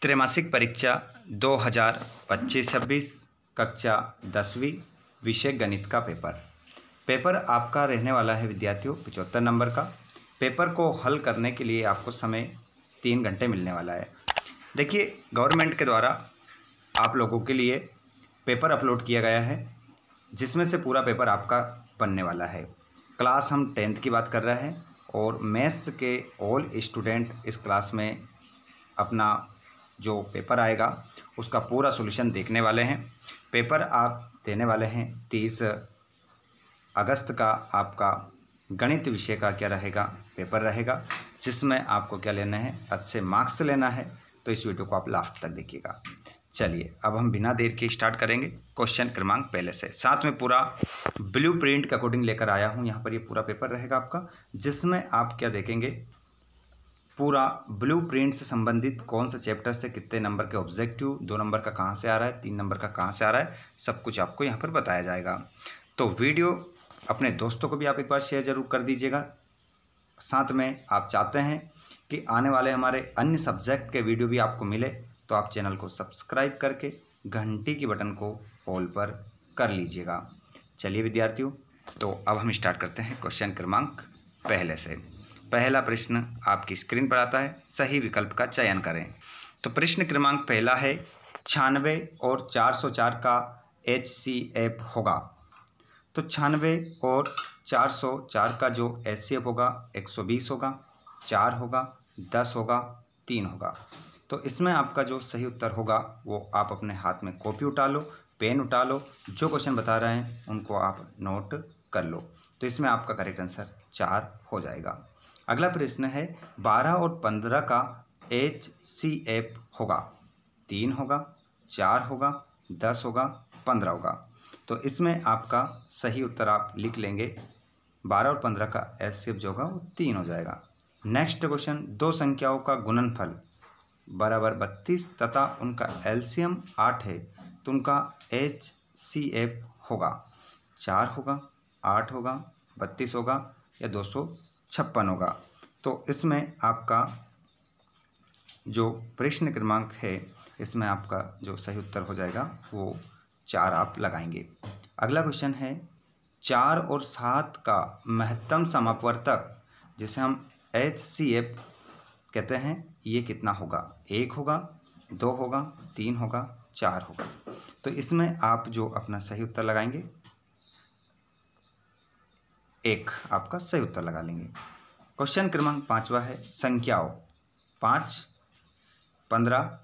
त्रैमासिक परीक्षा 2025-26 कक्षा 10वीं विषय गणित का पेपर आपका रहने वाला है विद्यार्थियों 75 नंबर का। पेपर को हल करने के लिए आपको समय 3 घंटे मिलने वाला है। देखिए, गवर्नमेंट के द्वारा आप लोगों के लिए पेपर अपलोड किया गया है, जिसमें से पूरा पेपर आपका बनने वाला है। क्लास हम 10th की बात कर रहे हैं और मैथ्स के ऑल स्टूडेंट इस क्लास में अपना जो पेपर आएगा उसका पूरा सॉल्यूशन देखने वाले हैं। पेपर आप देने वाले हैं 30 अगस्त का। आपका गणित विषय का क्या रहेगा, पेपर रहेगा, जिसमें आपको क्या लेना है, अच्छे मार्क्स लेना है। तो इस वीडियो को आप लास्ट तक देखिएगा। चलिए, अब हम बिना देर के स्टार्ट करेंगे। क्वेश्चन क्रमांक पहले से, साथ में पूरा ब्लू प्रिंट के अकॉर्डिंग लेकर आया हूँ। यहाँ पर ये पूरा पेपर रहेगा आपका, जिसमें आप क्या देखेंगे, पूरा ब्लू प्रिंट से संबंधित कौन सा चैप्टर से कितने नंबर के ऑब्जेक्टिव, 2 नंबर का कहाँ से आ रहा है, 3 नंबर का कहाँ से आ रहा है, सब कुछ आपको यहाँ पर बताया जाएगा। तो वीडियो अपने दोस्तों को भी आप एक बार शेयर जरूर कर दीजिएगा। साथ में आप चाहते हैं कि आने वाले हमारे अन्य सब्जेक्ट के वीडियो भी आपको मिले, तो आप चैनल को सब्सक्राइब करके घंटी की बटन को ऑल पर कर लीजिएगा। चलिए विद्यार्थियों, तो अब हम स्टार्ट करते हैं क्वेश्चन क्रमांक पहले से। पहला प्रश्न आपकी स्क्रीन पर आता है, सही विकल्प का चयन करें। तो प्रश्न क्रमांक पहला है, 96 और 404 का HCF होगा। तो 96 और 404 का जो HCF होगा 120 होगा, 4 होगा, 10 होगा, 3 होगा। तो इसमें आपका जो सही उत्तर होगा वो आप अपने हाथ में कॉपी उठा लो, पेन उठा लो, जो क्वेश्चन बता रहे हैं उनको आप नोट कर लो। तो इसमें आपका करेक्ट आंसर 4 हो जाएगा। अगला प्रश्न है, 12 और 15 का HCF होगा। 3 होगा, 4 होगा, 10 होगा, 15 होगा। तो इसमें आपका सही उत्तर आप लिख लेंगे, 12 और 15 का HCF जो होगा वो 3 हो जाएगा। नेक्स्ट क्वेश्चन, 2 संख्याओं का गुणनफल बराबर 32 तथा उनका LCM 8 है, तो उनका HCF होगा। 4 होगा, 8 होगा, 32 होगा या 256 होगा। तो इसमें आपका जो प्रश्न क्रमांक है, इसमें आपका जो सही उत्तर हो जाएगा वो 4 आप लगाएंगे। अगला क्वेश्चन है, 4 और 7 का महत्तम समापवर्तक जिसे हम HCF कहते हैं, ये कितना होगा? 1 होगा, 2 होगा, 3 होगा, 4 होगा। तो इसमें आप जो अपना सही उत्तर लगाएंगे, 1 आपका सही उत्तर लगा लेंगे। क्वेश्चन क्रमांक 5वां है, संख्याओं 5, 15,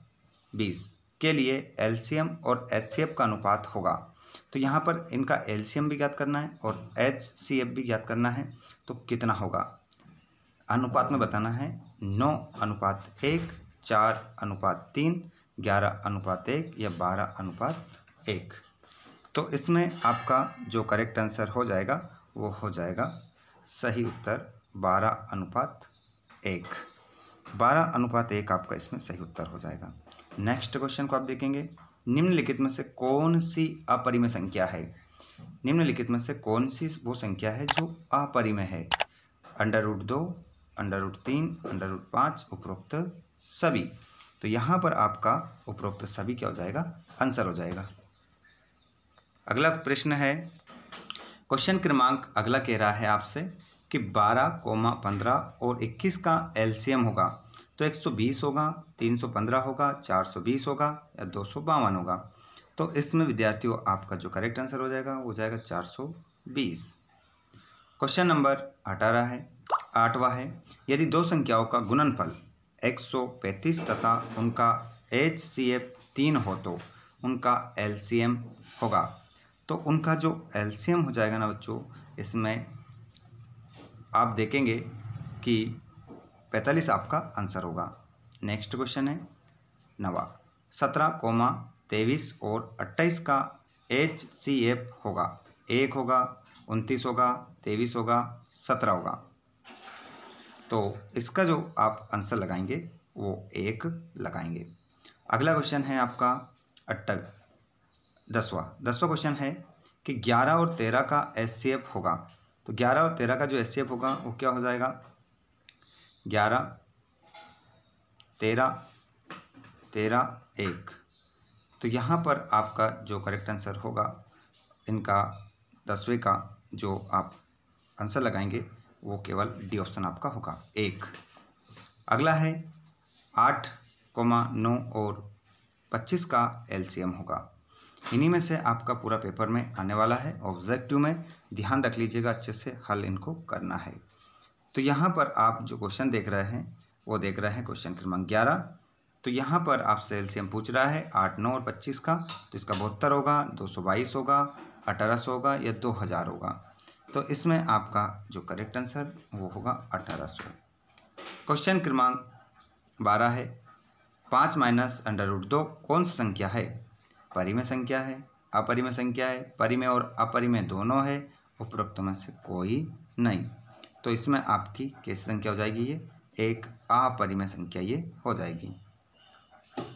20 के लिए LCM और HCF का अनुपात होगा। तो यहाँ पर इनका LCM भी ज्ञात करना है और HCF भी ज्ञात करना है। तो कितना होगा, अनुपात में बताना है। 9:1, 4:3, 11:1 या 12:1। तो इसमें आपका जो करेक्ट आंसर हो जाएगा वो हो जाएगा सही उत्तर 12:1। 12:1 आपका इसमें सही उत्तर हो जाएगा। नेक्स्ट क्वेश्चन को आप देखेंगे, निम्नलिखित में से कौन सी अपरिमेय संख्या है? निम्नलिखित में से कौन सी वो संख्या है जो अपरिमेय है? √2, √3, √5, उपरोक्त सभी। तो यहाँ पर आपका उपरोक्त सभी क्या हो जाएगा, आंसर हो जाएगा। अगला प्रश्न है, क्वेश्चन क्रमांक अगला कह रहा है आपसे कि 12, 15 और 21 का LCM होगा। तो 120 होगा, 315 होगा, 420 होगा या 252 होगा। तो इसमें विद्यार्थियों आपका जो करेक्ट आंसर हो जाएगा वो हो जाएगा 420। क्वेश्चन नंबर 8वां है, यदि 2 संख्याओं का गुणनफल 135 तथा उनका HCF 3 हो तो उनका LCM होगा। तो उनका जो LCM हो जाएगा ना बच्चों, इसमें आप देखेंगे कि 45 आपका आंसर होगा। नेक्स्ट क्वेश्चन है 9वां, 17, 23 और 28 का HCF होगा। 1 होगा, 29 होगा, 23 होगा, 17 होगा। तो इसका जो आप आंसर लगाएंगे वो 1 लगाएंगे। अगला क्वेश्चन है आपका 10वां क्वेश्चन है कि 11 और 13 का HCF होगा। तो 11 और 13 का जो HCF होगा वो क्या हो जाएगा, 11, 13 1। तो यहाँ पर आपका जो करेक्ट आंसर होगा इनका 10वें का जो आप आंसर लगाएंगे वो केवल डी ऑप्शन आपका होगा 1। अगला है 8, 9 और 25 का एलसीएम होगा। इन्हीं में से आपका पूरा पेपर में आने वाला है। ऑब्जेक्टिव में ध्यान रख लीजिएगा, अच्छे से हल इनको करना है। तो यहाँ पर आप जो क्वेश्चन देख रहे हैं वो देख रहे हैं क्वेश्चन क्रमांक 11। तो यहाँ पर आपसे एलसीएम पूछ रहा है 8, 9 और 25 का। तो इसका 72 होगा, 222 होगा, 1800 होगा या 2000 होगा। तो इसमें आपका जो करेक्ट आंसर वो होगा 1800। क्वेश्चन क्रमांक 12 है 5 माइनस √2 कौन सी संख्या है? परिमेय संख्या है, अपरिमेय संख्या है, परिमेय और अपरिमेय दोनों है, उपरोक्त में से कोई नहीं। तो इसमें आपकी कैसी संख्या हो जाएगी? ये एक अपरिमेय संख्या ये हो जाएगी।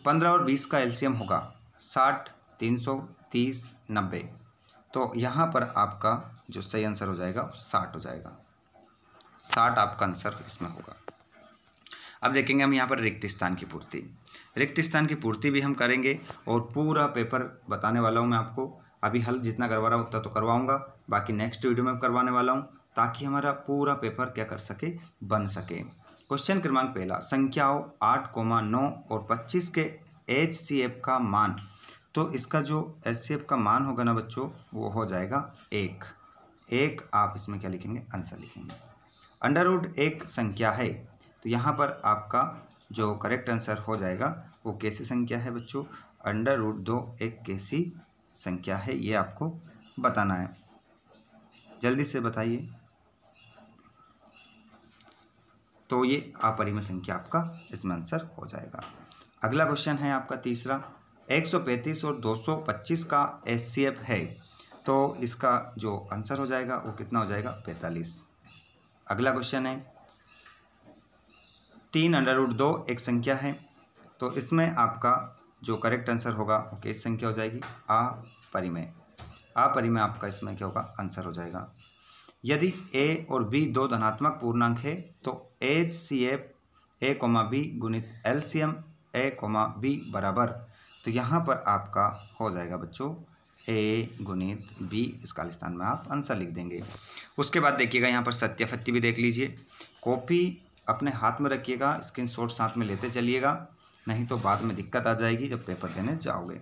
15 और 20 का एलसीएम होगा 60, 300, 30, 90। तो यहाँ पर आपका जो सही आंसर हो जाएगा 60 हो जाएगा। 60 आपका आंसर इसमें होगा। अब देखेंगे हम यहाँ पर रिक्त स्थान की पूर्ति। रिक्त स्थान की पूर्ति भी हम करेंगे और पूरा पेपर बताने वाला हूँ मैं आपको। अभी हल जितना करवा रहा हूँ उतना तो करवाऊँगा, बाकी नेक्स्ट वीडियो में करवाने वाला हूँ ताकि हमारा पूरा पेपर क्या कर सके, बन सके। क्वेश्चन क्रमांक पहला, संख्याओं 8, 9 और 25 के HCF का मान। तो इसका जो HCF का मान होगा ना बच्चों वो हो जाएगा 1। आप इसमें क्या लिखेंगे? आंसर लिखेंगे। √1 संख्या है, तो यहाँ पर आपका जो करेक्ट आंसर हो जाएगा वो कैसी संख्या है बच्चों? √2 एक कैसी संख्या है ये आपको बताना है। जल्दी से बताइए। तो ये अपरिमेय संख्या आपका इसमें आंसर हो जाएगा। अगला क्वेश्चन है आपका तीसरा, 135 और 225 का HCF है, तो इसका जो आंसर हो जाएगा वो कितना हो जाएगा? 45। अगला क्वेश्चन है 3√2 एक संख्या है, तो इसमें आपका जो करेक्ट आंसर होगा वो कैसी संख्या हो जाएगी? अपरिमेय। अपरिमेय आपका इसमें क्या होगा? आंसर हो जाएगा। यदि a और b दो धनात्मक पूर्णांक है तो HCF a, b गुणित LCM a, b बराबर। तो यहाँ पर आपका हो जाएगा बच्चों a गुणित b, इस खाली स्थान में आप आंसर लिख देंगे। उसके बाद देखिएगा यहाँ पर सत्यापत्ति भी देख लीजिए। कॉपी अपने हाथ में रखिएगा, स्क्रीनशॉट साथ में लेते चलिएगा, नहीं तो बाद में दिक्कत आ जाएगी जब पेपर देने जाओगे।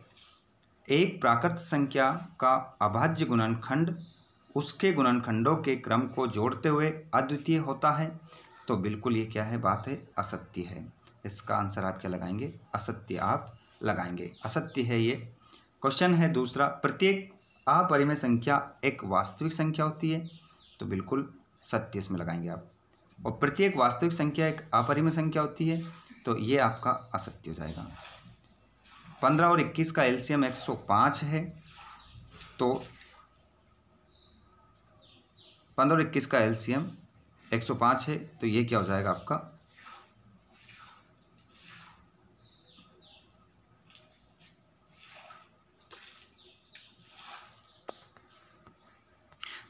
एक प्राकृत संख्या का अभाज्य गुणनखंड उसके गुणनखंडों के क्रम को जोड़ते हुए अद्वितीय होता है, तो बिल्कुल ये क्या है? बात है असत्य है। इसका आंसर आप क्या लगाएंगे? असत्य आप लगाएंगे, असत्य है ये। क्वेश्चन है दूसरा, प्रत्येक अपरिमेय संख्या एक वास्तविक संख्या होती है, तो बिल्कुल सत्य इसमें लगाएंगे आप। और प्रत्येक वास्तविक संख्या एक अपरिमेय संख्या होती है, तो ये आपका असत्य हो जाएगा। 15 और 21 का एलसीएम 105 है, तो 15 और 21 का एलसीएम 105 है, तो ये क्या हो जाएगा आपका?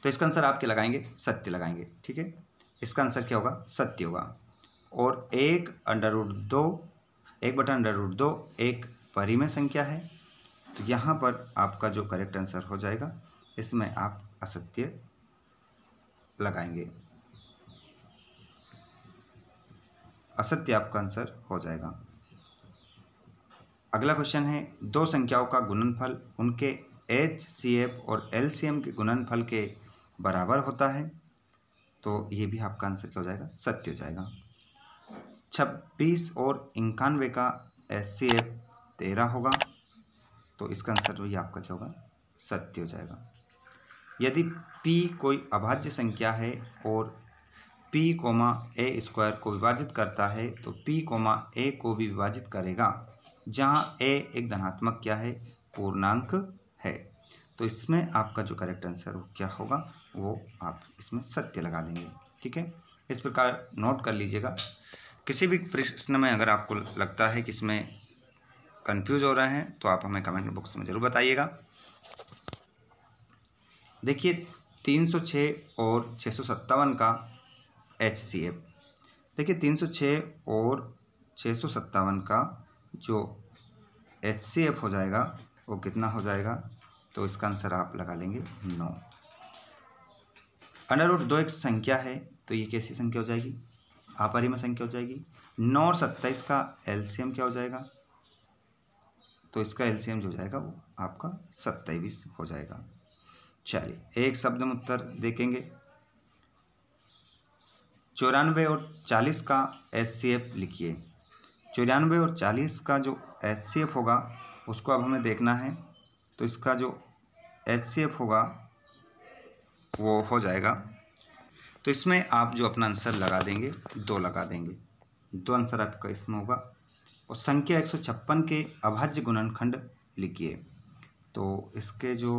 तो इसका आंसर आप क्या लगाएंगे? सत्य लगाएंगे। ठीक है, इसका आंसर क्या होगा? सत्य होगा। और 1/√2 एक परिमेय संख्या है, तो यहाँ पर आपका जो करेक्ट आंसर हो जाएगा इसमें आप असत्य लगाएंगे, असत्य आपका आंसर हो जाएगा। अगला क्वेश्चन है, दो संख्याओं का गुणनफल उनके HCF और LCM के गुणनफल के बराबर होता है, तो ये भी आपका आंसर क्या हो जाएगा? सत्य हो जाएगा। 26 और 91 का HCF 13 होगा, तो इसका आंसर भी आपका क्या होगा? सत्य हो जाएगा। यदि P कोई अभाज्य संख्या है और P, a² को विभाजित करता है, तो P, a को भी विभाजित करेगा, जहाँ a एक धनात्मक क्या है? पूर्णांक है। तो इसमें आपका जो करेक्ट आंसर क्या होगा वो आप इसमें सत्य लगा देंगे। ठीक है, इस प्रकार नोट कर लीजिएगा। किसी भी प्रश्न में अगर आपको लगता है कि इसमें कंफ्यूज हो रहे हैं तो आप हमें कमेंट बॉक्स में ज़रूर बताइएगा। देखिए 306 और 657 का HCF। देखिए 306 और 657 का जो HCF हो जाएगा वो कितना हो जाएगा, तो इसका आंसर आप लगा लेंगे 9। √2 एक संख्या है, तो ये कैसी संख्या हो जाएगी, अपरिमेय संख्या हो जाएगी। 9 और 27 का एलसीएम क्या हो जाएगा, तो इसका एलसीएम जो हो जाएगा वो आपका 27 हो जाएगा। चलिए एक शब्द में उत्तर देखेंगे। 94 और 40 का HCF लिखिए। 94 और 40 का जो HCF होगा उसको अब हमें देखना है, तो इसका जो HCF होगा वो हो जाएगा, तो इसमें आप जो अपना आंसर लगा देंगे 2 लगा देंगे, 2 आंसर आपका इसमें होगा। और संख्या 156 के अभाज्य गुणनखंड लिखिए। तो इसके जो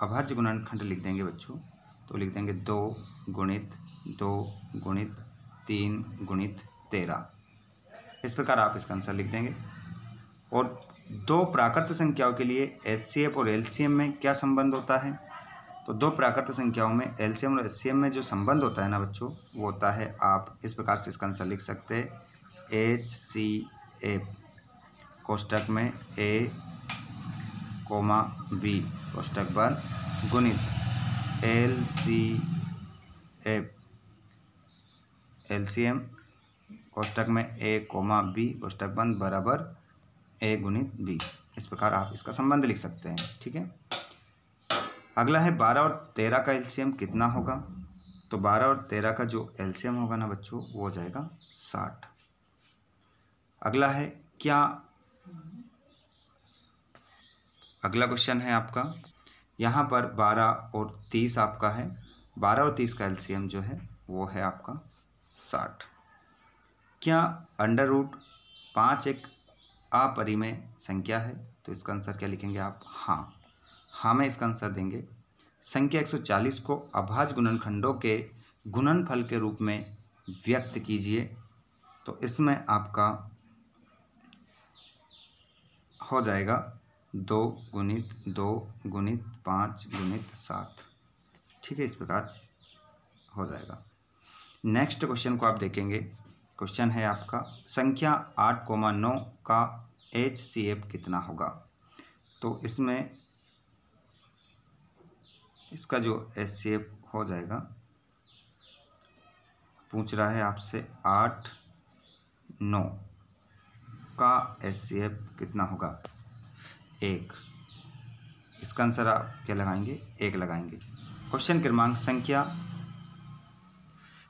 अभाज्य गुणनखंड लिख देंगे बच्चों, तो लिख देंगे 2 गुणित 2 गुणित 3 गुणित 13। इस प्रकार आप इसका आंसर लिख देंगे। और 2 प्राकृत संख्याओं के लिए HCF और LCM में क्या संबंध होता है, तो 2 प्राकृत संख्याओं में LCM और HCM में जो संबंध होता है ना बच्चों, वो होता है, आप इस प्रकार से इसका आंसर लिख सकते हैं HCF कोष्टक में A, B कोष्टक बंद गुणित LCM कोष्टक में A, B कोष्टक बंद बराबर A गुणित B। इस प्रकार आप इसका संबंध लिख सकते हैं। ठीक है। अगला है 12 और 13 का एलसीएम कितना होगा, तो 12 और 13 का जो एलसीएम होगा ना बच्चों वो हो जाएगा 60। अगला है क्या, अगला क्वेश्चन है आपका, यहाँ पर 12 और 30 आपका है। 12 और 30 का एलसीएम जो है वो है आपका 60। क्या √5 एक अपरिमेय संख्या है, तो इसका आंसर क्या लिखेंगे आप, हाँ में इसका आंसर देंगे। संख्या 140 को अभाज्य गुणनखंडों के गुणनफल के रूप में व्यक्त कीजिए, तो इसमें आपका हो जाएगा 2 गुणित 2 गुणित 5 गुणित 7। ठीक है, इस प्रकार हो जाएगा। नेक्स्ट क्वेश्चन को आप देखेंगे। क्वेश्चन है आपका संख्या 8,9 का HCF कितना होगा, तो इसमें इसका जो HCF हो जाएगा, पूछ रहा है आपसे 8,9 का HCF कितना होगा, 1। इसका आंसर आप क्या लगाएंगे, 1 लगाएंगे। क्वेश्चन क्रमांक संख्या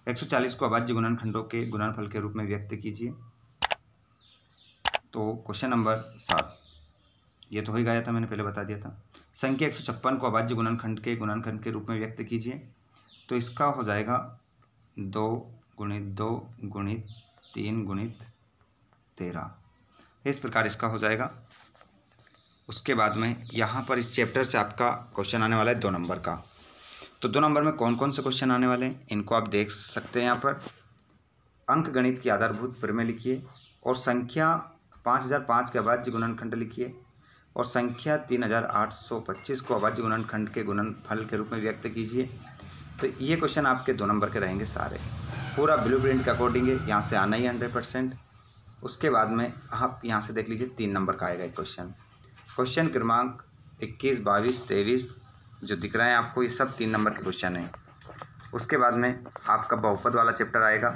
140 को अभाज्य गुणनखंडों के गुणनफल के रूप में व्यक्त कीजिए, तो क्वेश्चन नंबर 7, ये तो हो ही गया था, मैंने पहले बता दिया था। संख्या 156 को अभाज्य गुणनखंड के रूप में व्यक्त कीजिए, तो इसका हो जाएगा 2 गुणित 2 गुणित 3 गुणित 13। इस प्रकार इसका हो जाएगा। उसके बाद में यहाँ पर इस चैप्टर से आपका क्वेश्चन आने वाला है 2 नंबर का। तो 2 नंबर में कौन कौन से क्वेश्चन आने वाले हैं इनको आप देख सकते हैं। यहाँ पर अंक गणित की आधारभूत प्रमेय लिखिए, और संख्या 5005 के अभाज्य गुणनखंड लिखिए, और संख्या 3825 को अभाज्य गुणनखंड के गुणनफल के रूप में व्यक्त कीजिए। तो ये क्वेश्चन आपके 2 नंबर के रहेंगे सारे, पूरा ब्लूप्रिंट के अकॉर्डिंग यहाँ से आना ही 100%। उसके बाद में आप यहाँ से देख लीजिए 3 नंबर का आएगा एक क्वेश्चन। क्वेश्चन क्रमांक 21, 22, 23 जो दिख रहे हैं आपको, ये सब 3 नंबर के क्वेश्चन हैं। उसके बाद में आपका बहुपद वाला चैप्टर आएगा।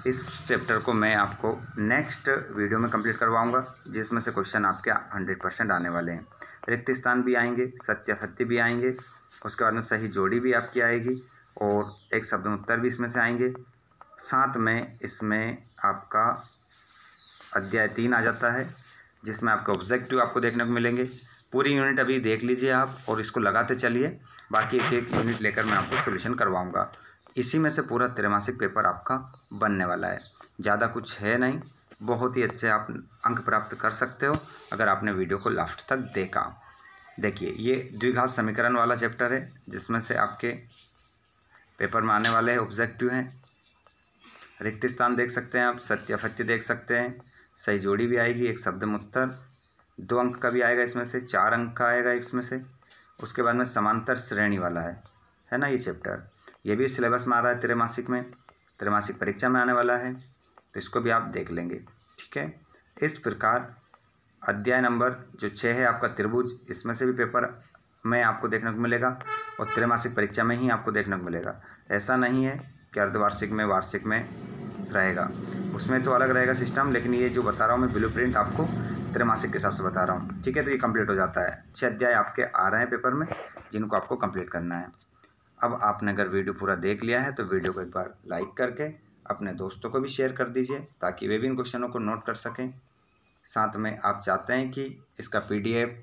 इस चैप्टर को मैं आपको नेक्स्ट वीडियो में कंप्लीट करवाऊंगा, जिसमें से क्वेश्चन आपके 100% आने वाले हैं। रिक्त स्थान भी आएंगे, सत्यासत्य भी आएंगे, उसके बाद में सही जोड़ी भी आपकी आएगी, और एक शब्द उत्तर भी इसमें से आएंगे। साथ में इसमें आपका अध्याय 3 आ जाता है, जिसमें आपका ऑब्जेक्टिव आपको देखने को मिलेंगे। पूरी यूनिट अभी देख लीजिए आप, और इसको लगाते चलिए, बाकी एक एक यूनिट लेकर मैं आपको सॉल्यूशन करवाऊंगा। इसी में से पूरा त्रैमासिक पेपर आपका बनने वाला है। ज़्यादा कुछ है नहीं, बहुत ही अच्छे आप अंक प्राप्त कर सकते हो अगर आपने वीडियो को लास्ट तक देखा। देखिए, ये द्विघात समीकरण वाला चैप्टर है, जिसमें से आपके पेपर में आने वाले हैं ऑब्जेक्टिव हैं। रिक्त स्थान देख सकते हैं आप, सत्यासत्य देख सकते हैं, सही जोड़ी भी आएगी, एक शब्द उत्तर 2 अंक का भी आएगा, इसमें से 4 अंक का आएगा इसमें से। उसके बाद में समांतर श्रेणी वाला है ना ये चैप्टर, ये भी सिलेबस में आ रहा है त्रैमासिक में, त्रैमासिक परीक्षा में आने वाला है, तो इसको भी आप देख लेंगे। ठीक है, इस प्रकार अध्याय नंबर जो 6 है आपका त्रिभुज, इसमें से भी पेपर में आपको देखने को मिलेगा और त्रैमासिक परीक्षा में ही आपको देखने को मिलेगा। ऐसा नहीं है कि अर्धवार्षिक में, वार्षिक में रहेगा, उसमें तो अलग रहेगा सिस्टम, लेकिन ये जो बता रहा हूँ मैं ब्लूप्रिंट आपको त्रैमासिक के हिसाब से बता रहा हूँ। ठीक है, तो ये कंप्लीट हो जाता है। 6 अध्याय आपके आ रहे हैं पेपर में, जिनको आपको कंप्लीट करना है। अब आपने अगर वीडियो पूरा देख लिया है तो वीडियो को एक बार लाइक करके अपने दोस्तों को भी शेयर कर दीजिए, ताकि वे भी इन क्वेश्चनों को नोट कर सकें। साथ में आप चाहते हैं कि इसका PDF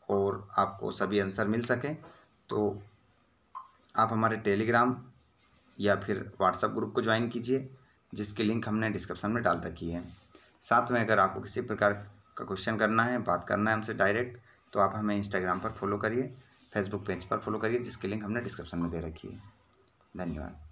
और आपको सभी आंसर मिल सकें, तो आप हमारे टेलीग्राम या फिर व्हाट्सएप ग्रुप को ज्वाइन कीजिए, जिसकी लिंक हमने डिस्क्रिप्शन में डाल रखी है। साथ में अगर आपको किसी प्रकार का क्वेश्चन करना है, बात करना है हमसे डायरेक्ट, तो आप हमें इंस्टाग्राम पर फॉलो करिए, फेसबुक पेज पर फॉलो करिए, जिसकी लिंक हमने डिस्क्रिप्शन में दे रखी है। धन्यवाद।